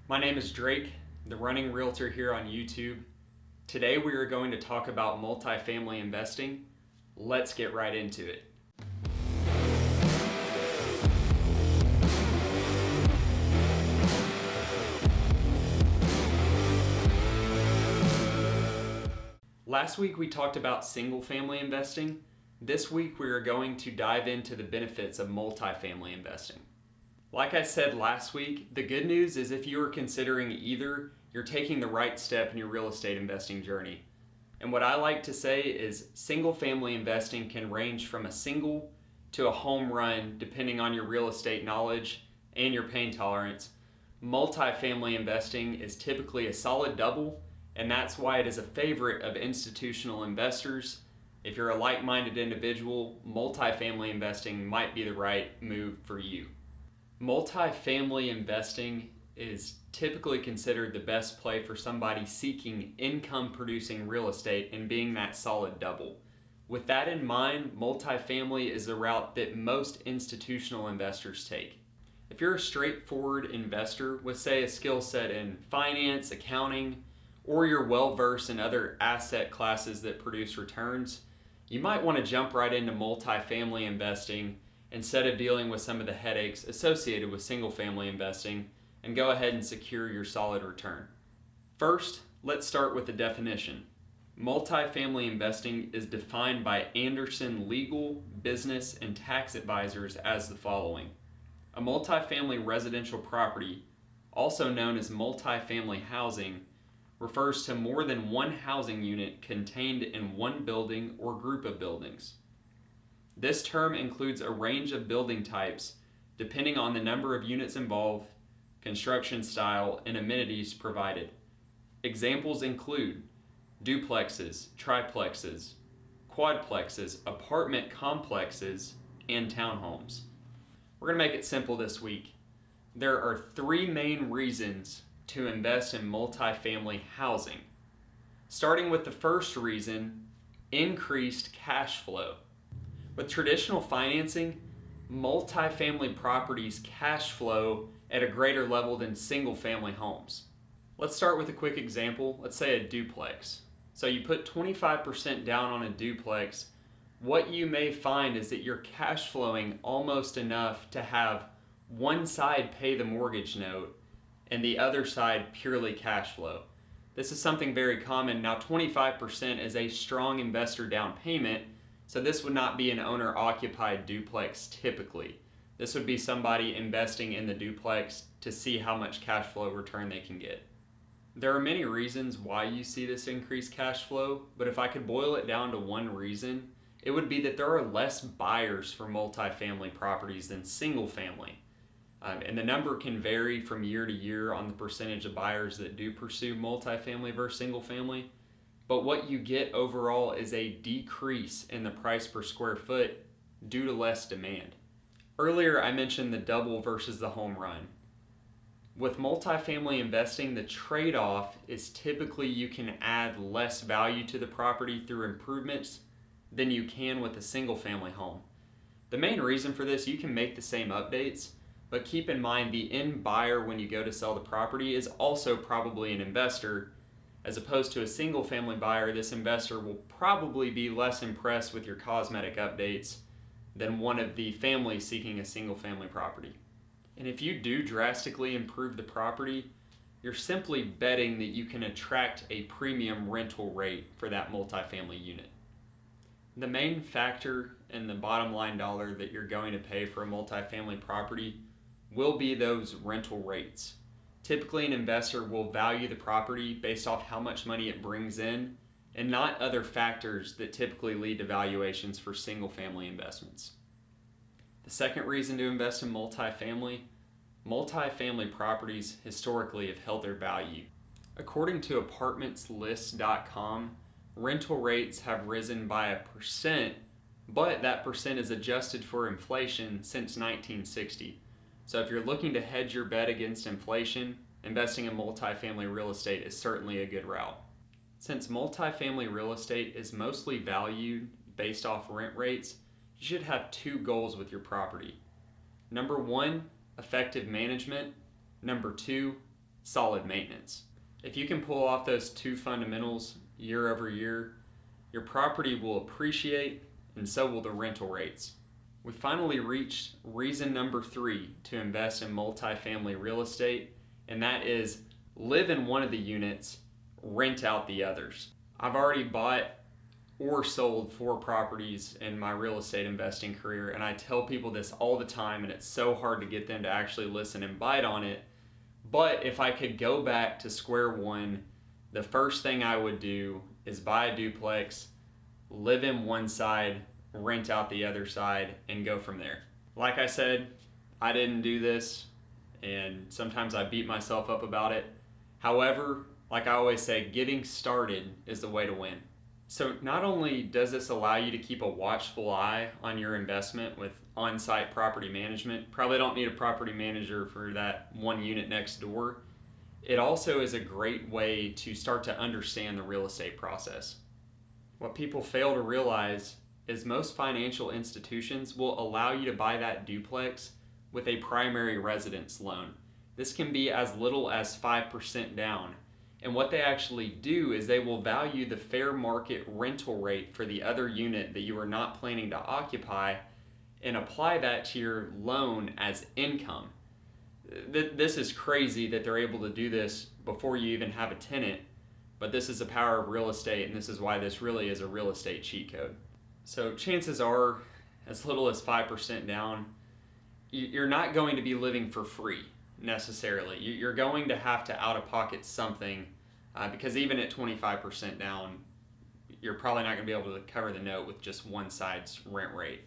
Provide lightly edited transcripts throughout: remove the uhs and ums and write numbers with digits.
My name is Drake, the running realtor here on YouTube. Today we are going to talk about multifamily investing. Let's get right into it. Last week we talked about single family investing. This week we are going to dive into the benefits of multifamily investing. Like I said last week, the good news is if you are considering either, you're taking the right step in your real estate investing journey. And what I like to say is single family investing can range from a single to a home run depending on your real estate knowledge and your pain tolerance. Multifamily investing is typically a solid double, and that's why it is a favorite of institutional investors. If you're a like-minded individual, multifamily investing might be the right move for you. Multifamily investing is typically considered the best play for somebody seeking income-producing real estate and being that solid double. With that in mind, multifamily is the route that most institutional investors take. If you're a straightforward investor with, say, a skill set in finance, accounting, or you're well-versed in other asset classes that produce returns, you might want to jump right into multifamily investing instead of dealing with some of the headaches associated with single-family investing and go ahead and secure your solid return. First, let's start with the definition. Multifamily investing is defined by Anderson Legal, Business, and Tax Advisors as the following. A multifamily residential property, also known as multifamily housing, refers to more than one housing unit contained in one building or group of buildings. This term includes a range of building types depending on the number of units involved, construction style, and amenities provided. Examples include duplexes, triplexes, quadplexes, apartment complexes, and townhomes. We're going to make it simple this week. There are three main reasons to invest in multifamily housing. Starting with the first reason, increased cash flow. With traditional financing, multifamily properties cash flow at a greater level than single-family homes. Let's start with a quick example. Let's say a duplex. So you put 25% down on a duplex. What you may find is that you're cash flowing almost enough to have one side pay the mortgage note and the other side purely cash flow. This is something very common. Now 25% is a strong investor down payment, so this would not be an owner-occupied duplex typically. This would be somebody investing in the duplex to see how much cash flow return they can get. There are many reasons why you see this increased cash flow, but if I could boil it down to one reason, it would be that there are less buyers for multifamily properties than single family. And the number can vary from year to year on the percentage of buyers that do pursue multifamily versus single family. But what you get overall is a decrease in the price per square foot due to less demand. Earlier I mentioned the double versus the home run. With multifamily investing, the trade-off is typically you can add less value to the property through improvements than you can with a single family home. The main reason for this, you can make the same updates, but keep in mind the end buyer when you go to sell the property is also probably an investor. As opposed to a single family buyer, this investor will probably be less impressed with your cosmetic updates than one of the families seeking a single family property. And if you do drastically improve the property, you're simply betting that you can attract a premium rental rate for that multifamily unit. The main factor in the bottom line dollar that you're going to pay for a multifamily property will be those rental rates. Typically, an investor will value the property based off how much money it brings in and not other factors that typically lead to valuations for single-family investments. The second reason to invest in multifamily properties historically have held their value. According to apartmentslist.com, rental rates have risen by 1%, but that percent is adjusted for inflation since 1960. So if you're looking to hedge your bet against inflation, investing in multifamily real estate is certainly a good route. Since multifamily real estate is mostly valued based off rent rates, you should have two goals with your property. Number one, effective management. Number two, solid maintenance. If you can pull off those two fundamentals year over year, your property will appreciate and so will the rental rates. We finally reached reason number 3 to invest in multifamily real estate, and that is live in one of the units, rent out the others. I've already bought or sold 4 properties in my real estate investing career, and I tell people this all the time, and it's so hard to get them to actually listen and bite on it. But if I could go back to square one, the first thing I would do is buy a duplex, live in one side, rent out the other side, and go from there. Like I said, I didn't do this, and sometimes I beat myself up about it. However, like I always say, getting started is the way to win. So not only does this allow you to keep a watchful eye on your investment with on-site property management, probably don't need a property manager for that one unit next door, it also is a great way to start to understand the real estate process. What people fail to realize is most financial institutions will allow you to buy that duplex with a primary residence loan. This can be as little as 5% down. And what they actually do is they will value the fair market rental rate for the other unit that you are not planning to occupy and apply that to your loan as income. This is crazy that they're able to do this before you even have a tenant, but this is the power of real estate, and this is why this really is a real estate cheat code. So chances are, as little as 5% down, you're not going to be living for free necessarily. You're going to have to out-of-pocket something because even at 25% down, you're probably not going to be able to cover the note with just one side's rent rate.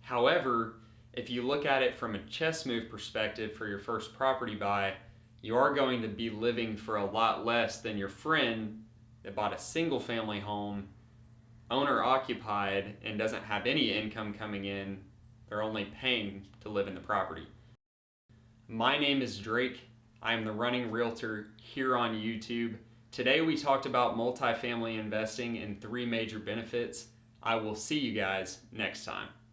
However, if you look at it from a chess move perspective for your first property buy, you are going to be living for a lot less than your friend that bought a single family home, owner occupied, and doesn't have any income coming in. They're only paying to live in the property. My name is Drake. I am the running realtor here on YouTube. Today we talked about multifamily investing and 3 major benefits. I will see you guys next time.